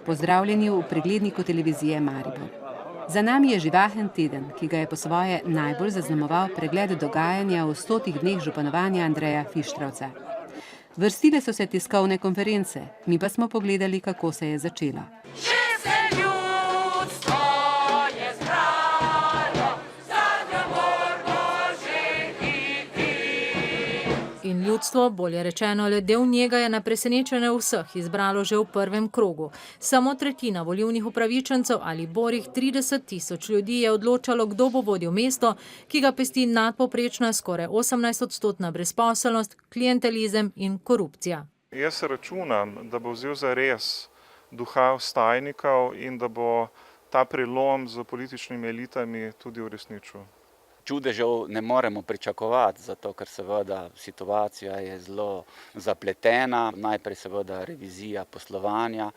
Pozdravljeni v pregledniku televizije Maribor. Za nami je živahen teden, ki ga je po svoje najbolj zaznamoval pregled dogajanja v 100 dneh županovanja Andreja Fištravca. Vrstile so se tiskovne konference, mi pa smo pogledali, kako se je začelo. In ljudstvo, bolje rečeno le del njega, je na presenečenje vseh izbralo že v prvem krogu. Samo tretjina volilnih upravičencev ali borih 30 000 ljudi je odločalo, kdo bo vodil mesto, ki ga pesti nadpovprečna skoraj 18% brezposelnost, klientelizem in korupcija. Jaz računam, da bo vzel za res duha vstajnikov in da bo ta prelom z političnimi elitami tudi uresničil. Čudežev ne moremo pričakovati, zato ker seveda situacija je zelo zapletena. Najprej seveda revizija poslovanja,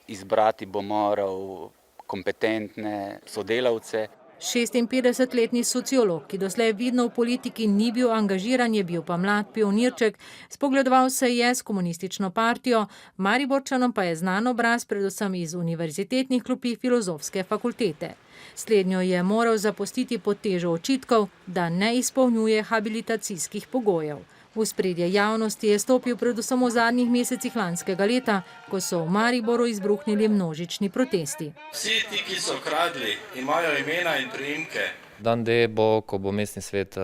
izbrati bo moral kompetentne sodelavce. 56-letni sociolog, ki doslej vidno v politiki ni bil angažiran, je bil pa mlad pionirček, spogledoval se je s komunistično partijo, Mariborčanom pa je znan obraz predvsem iz univerzitetnih klopi Filozofske fakultete. Slednjo je moral zapustiti pod težo očitkov, da ne izpolnjuje habilitacijskih pogojev. V ospredje javnosti je stopil predvsem v zadnjih mesecih lanskega leta, ko so v Mariboru izbruhnili množični protesti. Vsi ti, ki so kradli, imajo imena in priimke. Dan D bo, ko bo mestni svet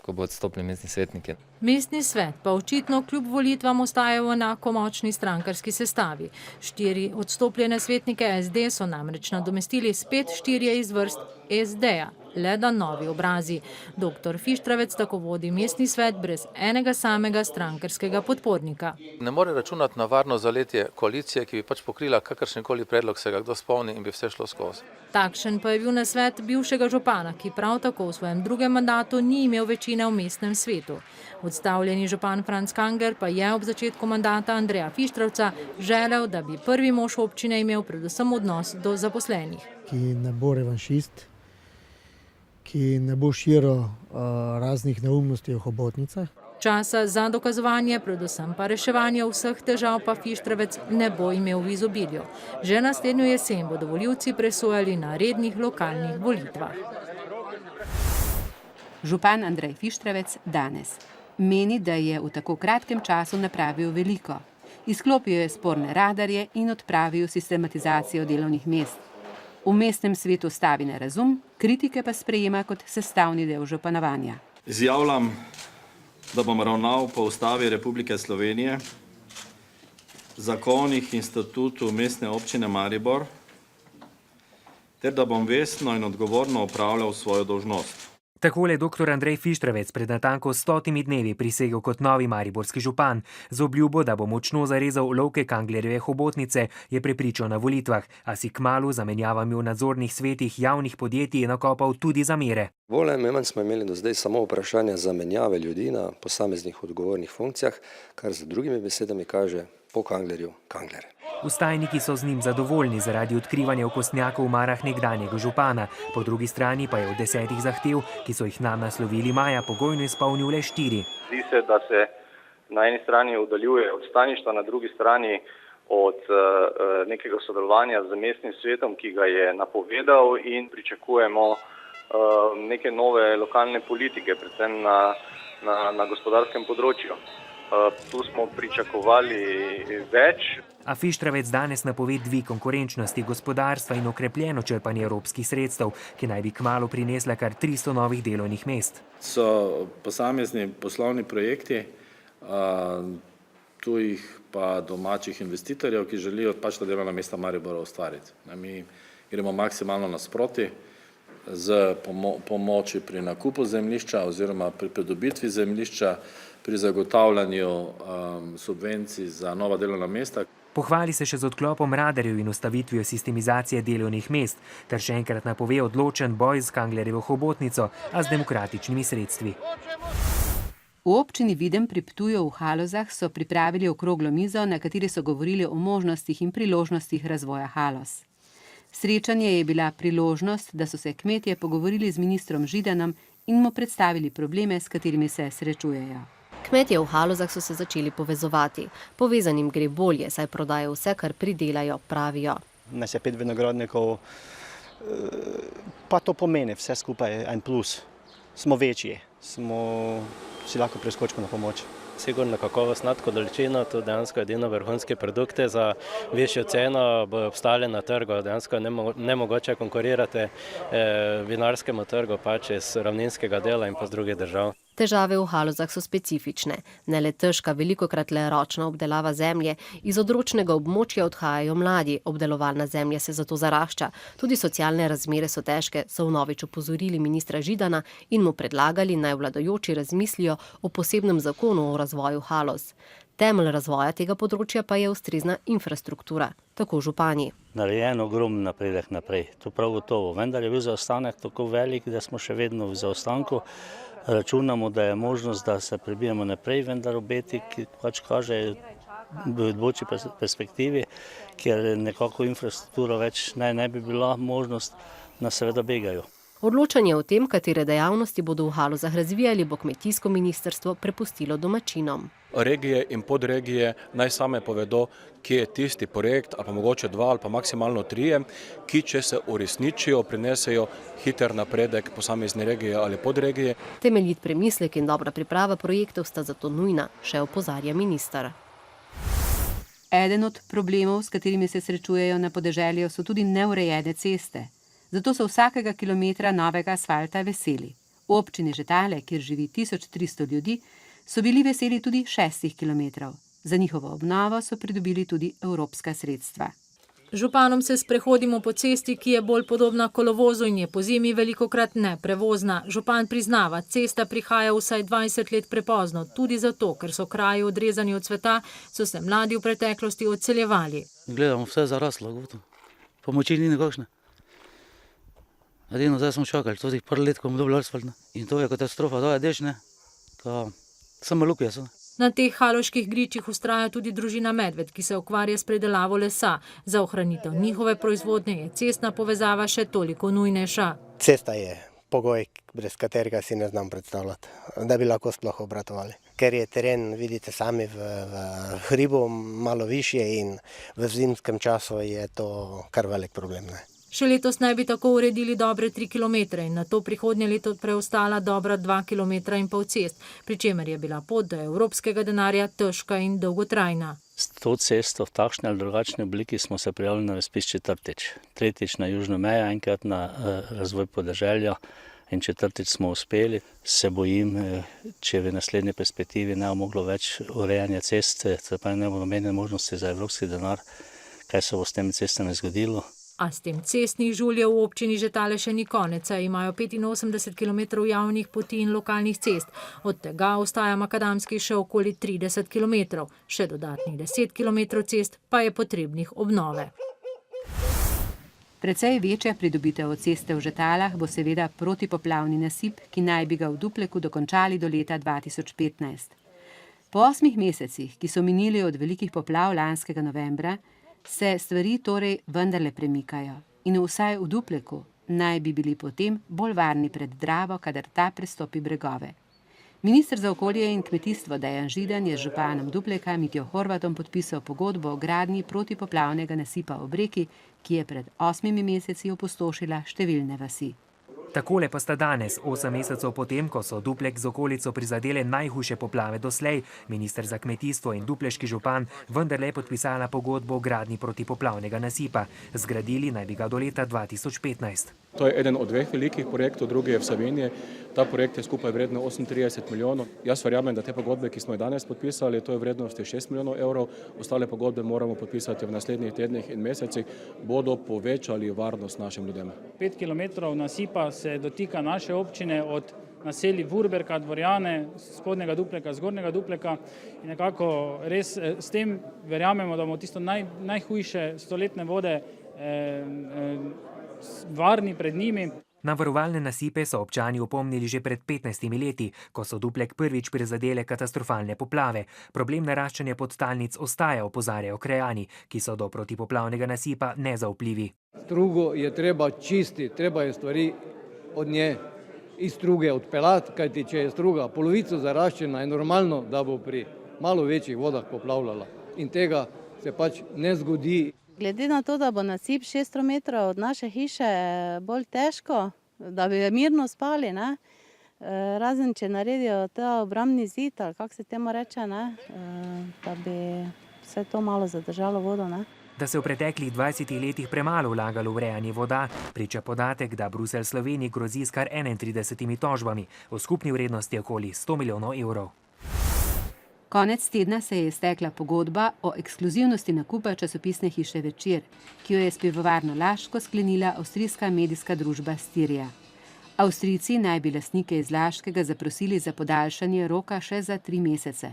ko bo odstopili mestni svetniki. Mestni svet pa očitno kljub volitvam ostaja v enako močni strankarski sestavi. 4 odstopljene svetnike SD so namreč nadomestili spet 4 iz vrst SD-ja. Le da novi obrazi. Dr. Fištravec tako vodi mestni svet brez enega samega strankarskega podpornika. Ne more računati na varno zaletje koalicije, ki bi pač pokrila kakršenkoli predlog, se ga kdo spomni in bi vse šlo skozi. Takšen pa je bil nasvet bivšega župana, ki prav tako v svojem drugem mandatu ni imel večine v mestnem svetu. Odstavljeni župan Franc Kangler pa je ob začetku mandata Andreja Fištravca želel, da bi prvi mož občine imel predvsem odnos do zaposlenih. Ki ne bo revanšist, ki ne bo širil raznih neumnosti o hobotnicah. Časa za dokazovanje, predvsem pa reševanje vseh težav pa Fištravec ne bo imel v izobilju. Že naslednjo jesen bodo volivci presojali na rednih lokalnih volitvah. Župan Andrej Fištravec danes meni, da je v tako kratkem času napravil veliko. Izklopil je sporne radarje in odpravil sistematizacijo delovnih mest. V mestnem svetu stavi na razum, kritike pa sprejema kot sestavni del županovanja. Izjavljam, da bom ravnal po Ustavi Republike Slovenije, zakonih in statutu mestne občine Maribor, ter da bom vestno in odgovorno opravljal svojo dolžnost. Takole dr. Andrej Fištravec pred natanko 100 dnevi prisegel kot novi mariborski župan. Z obljubo, da bo močno zarezal lovke Kanglerjeve hobotnice, je prepričal na volitvah, a si kmalu zamenjavami v nadzornih svetih javnih podjetij nakopal tudi zamere. Bolj ali manj smo imeli do zdaj samo vprašanje zamenjave ljudi na posameznih odgovornih funkcijah, kar z drugimi besedami kaže po Kanglerju Kanglere. Vstajniki so z njim zadovoljni zaradi odkrivanja okostnjakov v marah nekdanjega župana. Po drugi strani pa je od 10 zahtev, ki so jih nam naslovili maja, pogojno izpolnil le 4. Zdi se, da se na eni strani oddaljuje od vstajništva, na drugi strani od nekega sodelovanja z mestnim svetom, ki ga je napovedal, in pričakujemo neke nove lokalne politike, predvsem na gospodarskem področju. Tu smo pričakovali več. A Fištravec danes napove dvig konkurenčnosti gospodarstva in okrepljeno črpanje evropskih sredstev, ki naj bi kmalu prinesla kar 300 novih delovnih mest. So posamezni poslovni projekti tujih pa domačih investitorjev, ki želijo pač ta delovna mesta Maribora ustvariti. Mi gremo maksimalno nasproti z pomoči pri nakupu zemljišča oziroma pri pridobitvi zemljišča, pri zagotavljanju subvencij za nova delovna mesta. Pohvali se še z odklopom radarjev in ustavitvijo sistemizacije delovnih mest, ter še enkrat napove odločen boj z Kanglerjevo hobotnico, a z demokratičnimi sredstvi. V občini Videm pri Ptuju v Halozah so pripravili okroglo mizo, na kateri so govorili o možnostih in priložnostih razvoja Haloz. Srečanje je bila priložnost, da so se kmetje pogovorili z ministrom Židanom in mu predstavili probleme, s katerimi se srečujejo. Kmetje v Halozah so se začeli povezovati. Povezanim gre bolje, saj prodajo vse, kar pridelajo, pravijo. Nas je 5 vinogradnikov, pa to pomeni vse skupaj en plus. Smo večji, si lahko preskočimo na pomoč. Sigurno kakovost nad količino, to dejansko edino vrhunske produkte za višjo ceno bo obstali na trgu. Dejansko nemogoče konkurirati vinarskemu trgu pač iz ravninskega dela in pa z drugih držav. Težave v Halozah so specifične. Ne le težka, velikokrat le ročna obdelava zemlje, iz odročnega območja odhajajo mladi, obdelovalna zemlja se zato zarašča. Tudi socialne razmere so težke, so vnovič opozorili ministra Židana in mu predlagali, naj vladajoči razmislijo o posebnem zakonu o razvoju Haloz. Temelj razvoja tega področja pa je ustrezna infrastruktura, tako župani. Narejen ogromen napredek naprej, to prav gotovo, vendar je bil zaostanek tako velik, da smo še vedno v zaostanku. Računamo, da je možnost, da se prebijemo naprej, vendar obeti, ki pač kaže v boljši perspektivi, ker nekako infrastruktura več ne bi bila možnost, nas seveda begajo. Odločanje o tem, katere dejavnosti bodo v Halozah razvijali, bo kmetijsko ministrstvo prepustilo domačinom. Regije in podregije naj same povedo, kje je tisti projekt, ali pa mogoče 2 ali pa maksimalno 3, ki če se uresničijo, prinesejo hiter napredek posamezne regije ali podregije. Temeljit premislek in dobra priprava projektov sta zato nujna, še opozarja minister. Eden od problemov, s katerimi se srečujejo na podeželju, so tudi neurejene ceste. Zato so vsakega kilometra novega asfalta veseli. V občini Žetale, kjer živi 1300 ljudi, so bili veseli tudi 6 kilometrov. Za njihovo obnovo so pridobili tudi evropska sredstva. Županom se sprehodimo po cesti, ki je bolj podobna kolovozu in je pozimi velikokrat neprevozna. Župan priznava, cesta prihaja vsaj 20 let prepozno, tudi zato, ker so kraji odrezani od sveta, so se mladi v preteklosti odseljevali. Gledamo, vse zaraslo, pomoči ni nekakšne. Edino zdaj smo čakali, to je par let, ko bomo dobili asfalt. In to je katastrofa, to je dež, samo lukje so. Na teh haloških gričih vztraja tudi družina Medved, ki se ukvarja s predelavo lesa. Za ohranitev njihove proizvodnje je cestna povezava še toliko nujnejša. Cesta je pogoj, brez katerega si ne znam predstavljati, da bi lahko sploh obratovali. Ker je teren, vidite sami, v hribu malo višje in v zimskem času je to kar velik problem. Še letos naj bi tako uredili dobre 3 kilometre in na to prihodnje leto preostala dobra 2,5 kilometra cest, pri čemer je bila pot do evropskega denarja težka in dolgotrajna. S to cesto v takšni ali drugačni obliki smo se prijavili na razpis 4., 3. na južno mejo, enkrat na razvoj podeželja in 4. smo uspeli. Se bojim, če v naslednji perspektivi ne bo moglo več urejanja ceste, se pa ne bo nobene možnosti za evropski denar, kaj se bo s temi cestami zgodilo. A s tem cestnih žuljev v občini Žetale še ni konec, saj imajo 85 kilometrov javnih poti in lokalnih cest. Od tega ostaja makadamskih še okoli 30 kilometrov. Še dodatnih 10 kilometrov cest pa je potrebnih obnove. Precej večja pridobitev od ceste v Žetalah bo seveda protipoplavni nasip, ki naj bi ga v Dupleku dokončali do leta 2015. Po 8 mesecih, ki so minili od velikih poplav lanskega novembra, se stvari torej vendarle premikajo in vsaj v Dupleku naj bi bili potem bolj varni pred Dravo, kadar ta prestopi bregove. Minister za okolje in kmetijstvo Dejan Židan je z županom Dupleka Mitjo Horvatom podpisal pogodbo o gradnji protipoplavnega nasipa ob reki, ki je pred 8 meseci opustošila številne vasi. Takole pa sta danes, 8 mesecev potem, ko so Duplek z okolico prizadele najhujše poplave doslej, minister za kmetijstvo in dupleški župan vendarle podpisala pogodbo o gradnji protipoplavnega nasipa. Zgradili naj bi ga do leta 2015. To je eden od 2 velikih projektov, drugi je v Savinji. Ta projekt je skupaj vreden 38 milijonov. Jaz verjamem, da te pogodbe, ki smo jih danes podpisali, to je vrednosti 6 milijonov evrov. Ostale pogodbe moramo podpisati v naslednjih tednih in mesecih, bodo povečali varnost našim ljudem. 5 kilometrov nasipa se dotika naše občine od naselij Vurberka, Dvorjane, spodnjega Dupleka, zgornjega Dupleka in nekako res s tem verjamemo, da bomo tisto najhujše stoletne vode varni pred njimi. Na varovalne nasipe so občani opomnili že pred 15 leti, ko so Duplek prvič prizadele katastrofalne poplave. Problem naraščanja podtalnic ostaja, opozarjajo krajani, ki so do protipoplavnega nasipa nezaupljivi. Strugo je treba čistiti, treba je stvari od nje iz struge odpeljati, kajti če je struga polovico zaraščena, je normalno, da bo pri malo večjih vodah poplavljala. In tega se pač ne zgodi. Glede na to, da bo nasip 600 metrov od naše hiše bolj težko, da bi mirno spali, ne? Razen če naredijo ta obrambni zid, ali kako se temu reče, ne? Da bi vse to malo zadržalo vodo. Ne? Da se v preteklih 20 letih premalo vlagalo v urejanje voda, priča podatek, da Bruselj Sloveniji grozi s kar 31 tožbami o skupni vrednosti okoli 100 milijonov evrov. Konec tedna se je iztekla pogodba o ekskluzivnosti nakupa časopisne hiše Večer, ki jo je s pivovarno Laško sklenila avstrijska medijska družba Styria. Avstrijci naj bi lastnike iz Laškega zaprosili za podaljšanje roka še za 3 mesece.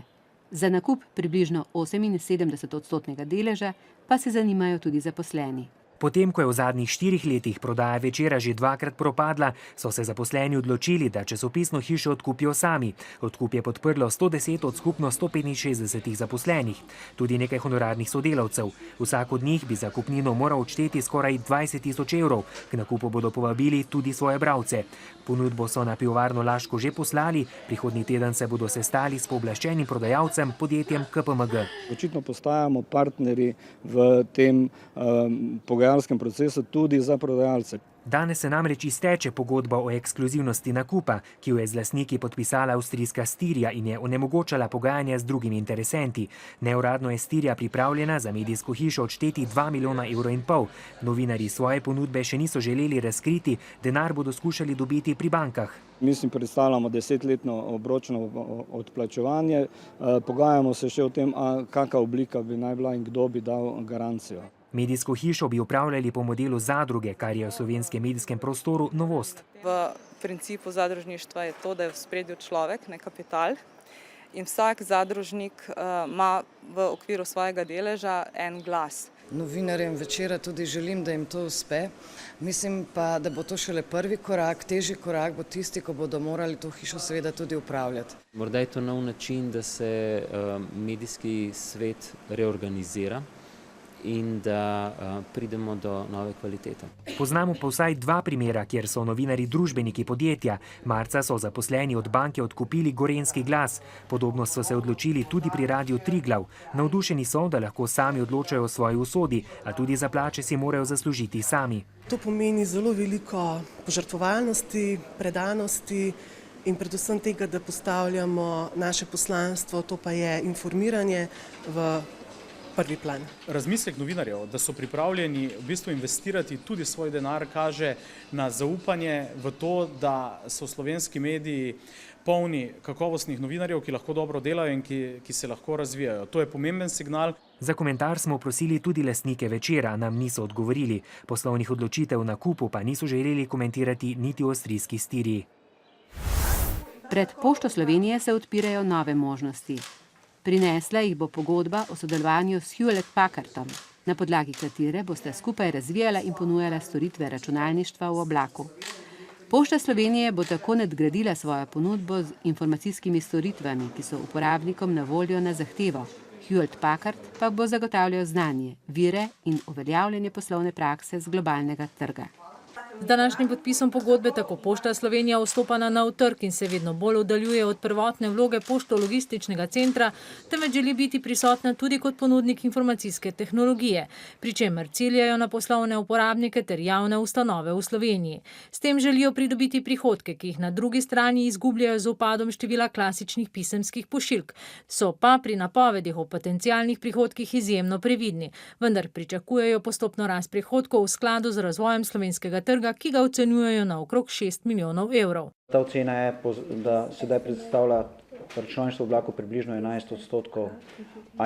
Za nakup približno 78% deleža pa se zanimajo tudi zaposleni. Potem, ko je v zadnjih 4 letih prodaja Večera že 2-krat propadla, so se zaposleni odločili, da časopisno hišo odkupijo sami. Odkup je podprlo 110 od skupno 165 zaposlenih, tudi nekaj honorarnih sodelavcev. Vsak od njih bi za kupnino moral odšteti skoraj 20.000 evrov. K nakupu bodo povabili tudi svoje bralce. Ponudbo so na pivovarno Laško že poslali, prihodnji teden se bodo sestali s pooblaščenim prodajalcem, podjetjem KPMG. Očitno postajamo partnerji v tem pogajalskem procesu tudi za prodajalce. Danes se namreč izteče pogodba o ekskluzivnosti nakupa, ki jo je z lastniki podpisala avstrijska Styria in je onemogočala pogajanja z drugimi interesenti. Neuradno je Styria pripravljena za medijsko hišo odšteti 2,5 milijona evrov. Novinarji svoje ponudbe še niso želeli razkriti, denar bodo skušali dobiti pri bankah. Mi si predstavljamo 10-letno obročno odplačevanje, pogajamo se še o tem, kakšna oblika bi naj bila in kdo bi dal garancijo. Medijsko hišo bi upravljali po modelu zadruge, kar je v slovenskem medijskem prostoru novost. V principu zadružništva je to, da je v spredju človek, ne kapital. In vsak zadružnik ima v okviru svojega deleža en glas. Novinarjem Večera tudi želim, da jim to uspe. Mislim pa, da bo to šele prvi korak, težji korak bo tisti, ko bodo morali to hišo seveda tudi upravljati. Morda je to nov način, da se medijski svet reorganizira in da pridemo do nove kvalitete. Poznamo pa vsaj 2 primera, kjer so novinarji družbeniki podjetja. Marca so zaposleni od banke odkupili Gorenjski glas. Podobno so se odločili tudi pri Radiu Triglav. Navdušeni so, da lahko sami odločajo o svoji usodi, a tudi za plače si morajo zaslužiti sami. To pomeni zelo veliko požrtvovalnosti, predanosti in predvsem tega, da postavljamo naše poslanstvo, to pa je informiranje v prvi plan. Razmislek novinarjev, da so pripravljeni v bistvu investirati tudi svoj denar, kaže na zaupanje v to, da so slovenski mediji polni kakovostnih novinarjev, ki lahko dobro delajo in ki se lahko razvijajo. To je pomemben signal. Za komentar smo prosili tudi lastnike Večera, nam niso odgovorili. Poslovnih odločitev na nakupu pa niso želeli komentirati niti v avstrijski Styriji. Pred Pošto Slovenije se odpirajo nove možnosti. Prinesla jih bo pogodba o sodelovanju s Hewlett-Packardom, na podlagi katere boste skupaj razvijala in ponujala storitve računalništva v oblaku. Pošta Slovenije bo tako nadgradila svojo ponudbo z informacijskimi storitvami, ki so uporabnikom na voljo na zahtevo. Hewlett-Packard pa bo zagotavljal znanje, vire in uveljavljanje poslovne prakse z globalnega trga. Z današnjim podpisom pogodbe tako Pošta Slovenija vstopa na nov trg in se vedno bolj oddaljuje od prvotne vloge pošto-logističnega centra, temveč želi biti prisotna tudi kot ponudnik informacijske tehnologije, pri čemer ciljajo na poslovne uporabnike ter javne ustanove v Sloveniji. S tem želijo pridobiti prihodke, ki jih na drugi strani izgubljajo z upadom števila klasičnih pisemskih pošiljk. So pa pri napovedih o potencialnih prihodkih izjemno previdni, vendar pričakujejo postopno rast prihodkov v skladu z razvojem slovenskega trga, ki ga ocenjujejo na okrog 6 milijonov evrov. Ta ocena je, da sedaj predstavlja računalništvo v oblaku približno 11%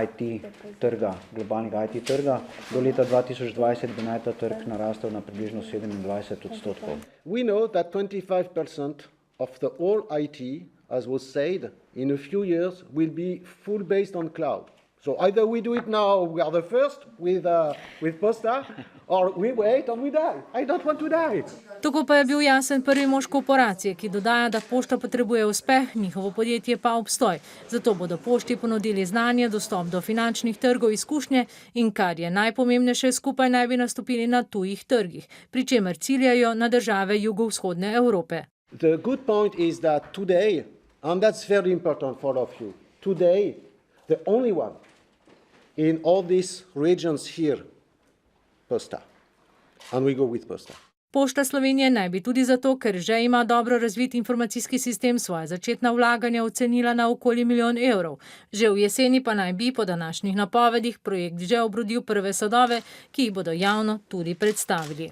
IT trga, globalnega IT trga. Do leta 2020 bi naj ta trg narastel na približno 27%. We know that 25% of the all IT, as was said, in a few years will be full based on cloud. So either we do it now, we are the first with Posta, or we wait and we die. I don't want to die. Tako pa je bil jasen prvi mož korporacije, ki dodaja, da Pošta potrebuje uspeh, njihovo podjetje pa obstoj. Zato bodo Pošti ponudili znanje, dostop do finančnih trgov, izkušnje in, kar je najpomembnejše, skupaj naj bi nastopili na tujih trgih, pri čemer ciljajo na države jugovzhodne Evrope. The good point is that today, and that's very important for all of you, today the only one in all these regions here, Posta. And we go with Posta. Pošta Slovenije naj bi tudi zato, ker že ima dobro razvit informacijski sistem, svoja začetna vlaganja ocenila na okoli 1 milijon evrov. Že v jeseni pa naj bi po današnjih napovedih projekt že obrodil prve sadove, ki jih bodo javno tudi predstavili.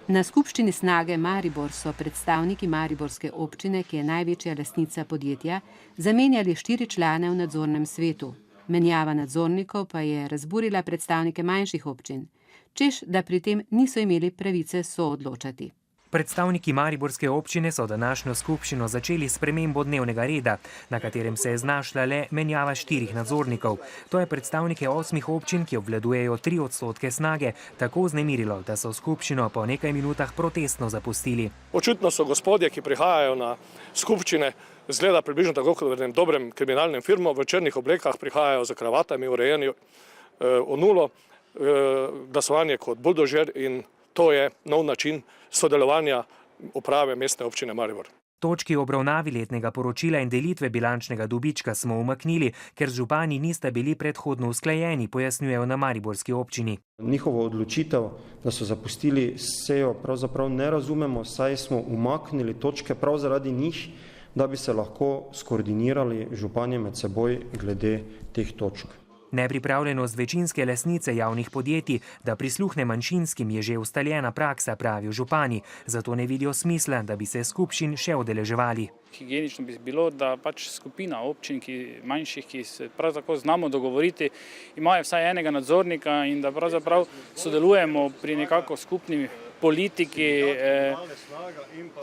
Na skupščini Snage Maribor so predstavniki mariborske občine, ki je največja lastnica podjetja, zamenjali 4 člane v nadzornem svetu. Menjava nadzornikov pa je razburila predstavnike manjših občin, češ da pri tem niso imeli pravice soodločati. Predstavniki mariborske občine so današnjo skupščino začeli s spremembo dnevnega reda, na katerem se je znašla le menjava 4 nadzornikov. To je predstavnike 8 občin, ki obvladujejo 3% Snage, tako vznemirilo, da so skupščino po nekaj minutah protestno zapustili. Očitno so gospodje, ki prihajajo na skupščine, zgleda približno tako kot v enem dobrem kriminalnem filmu, v črnih oblekah prihajajo za kravatami, urejeni v nulo, glasovanje kot buldožer, in to je nov način sodelovanja uprave mestne občine Maribor. Točki obravnavi letnega poročila in delitve bilančnega dobička smo umaknili, ker z župani nista bili predhodno usklajeni, pojasnjujejo na mariborski občini. Njihovo odločitev, da so zapustili sejo, pravzaprav ne razumemo, saj smo umaknili točke prav zaradi njih, da bi se lahko skoordinirali župani med seboj glede teh točk. Nepripravljenost večinske lastnice javnih podjetij, da prisluhne manjšinskim, je že ustaljena praksa, pravijo župani, zato ne vidijo smisla, da bi se skupščin še udeleževali. Higienično bi bilo, da pač skupina občin, manjših, ki se prav tako znamo dogovoriti, imajo vsaj enega nadzornika in da pravzaprav sodelujemo pri nekako skupni politiki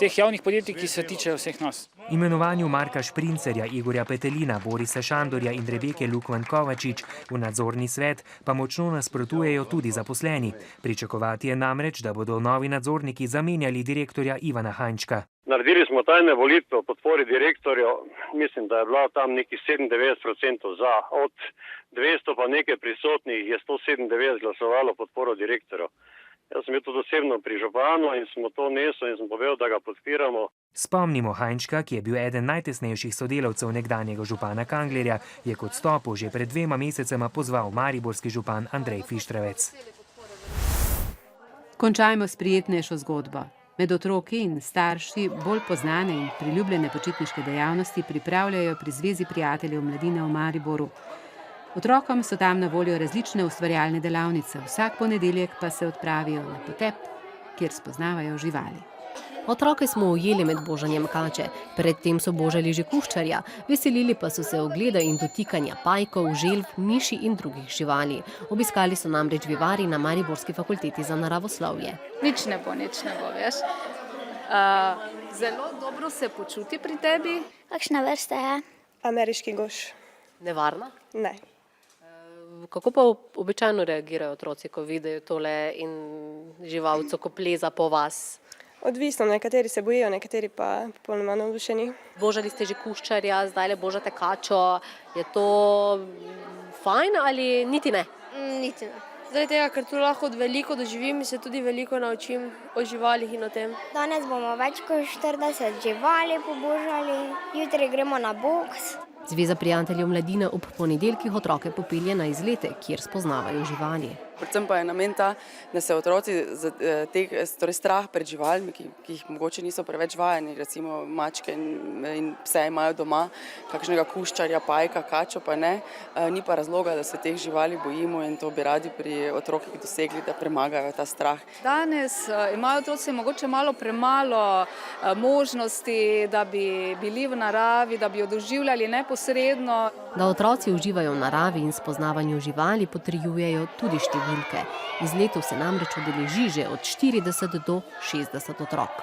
teh javnih podjetij, ki se tičejo vseh nas. Imenovanju Marka Šprincerja, Igorja Petelina, Borisa Šandorja in Rebeke Lukman Kovačič v nadzorni svet pa močno nasprotujejo tudi zaposleni. Pričakovati je namreč, da bodo novi nadzorniki zamenjali direktorja Ivana Hajnčka. Naredili smo tajne volitve o podpori direktorju, mislim, da je bila tam nekih 97% za, od 200 pa nekaj prisotnih je 197 glasovalo podporo direktorju. Jaz sem bil tudi osebno pri županu in smo to nesel in sem povedal, da ga podpiramo. Spomnimo, Hajnčka, ki je bil eden najtesnejših sodelavcev nekdanjega župana Kanglerja, je k odstopu že pred 2 mesecema pozval mariborski župan Andrej Fištravec. Končajmo s prijetnejšo zgodbo. Med otroki in starši bolj poznane in priljubljene počitniške dejavnosti pripravljajo pri Zvezi prijateljev mladine v Mariboru. Otrokom so tam na voljo različne ustvarjalne delavnice, vsak ponedeljek pa se odpravijo na potep, kjer spoznavajo živali. Otroke smo ujeli med božanjem kače, predtem so božali že kuščarja, veselili pa so se ogleda in dotikanja pajkov, želv, miši in drugih živali. Obiskali so namreč vivari na Mariborski fakulteti za naravoslovje. Nič ne bo, veš. Zelo dobro se počuti pri tebi. Kakšna vrsta je? Ameriški goš. Nevarna? Ne. Kako pa običajno reagirajo otroci, ko vidijo tole in živalco, ko pleza po vas? Odvisno, nekateri se bojijo, nekateri pa popolnoma navdušeni. Božali ste že kuščarja, zdaj le božate kačo. Je to fajn ali niti ne? Niti ne. Zdaj tega, ker tu lahko veliko doživim in se tudi veliko naučim o živalih in o tem. Danes bomo več kot 40 živali pobožali, jutri gremo na boks. Zveza prijateljev mladine ob ponedeljkih otroke popelje na izlete, kjer spoznavajo živali. Predvsem pa je namen ta, da se otroci torej strah pred živalmi, ki jih mogoče niso preveč vajeni, recimo mačke in pse imajo doma, kakšnega kuščarja, pajka, kačo pa ne, ni pa razloga, da se teh živali bojimo in to bi radi pri otrokih dosegli, da premagajo ta strah. Danes imajo otroci mogoče malo premalo možnosti, da bi bili v naravi, da bi jo doživljali neposredno. Da otroci uživajo v naravi in spoznavanju živali, potrjujejo tudi številke. Izletov se namreč udeleži že od 40 do 60 otrok.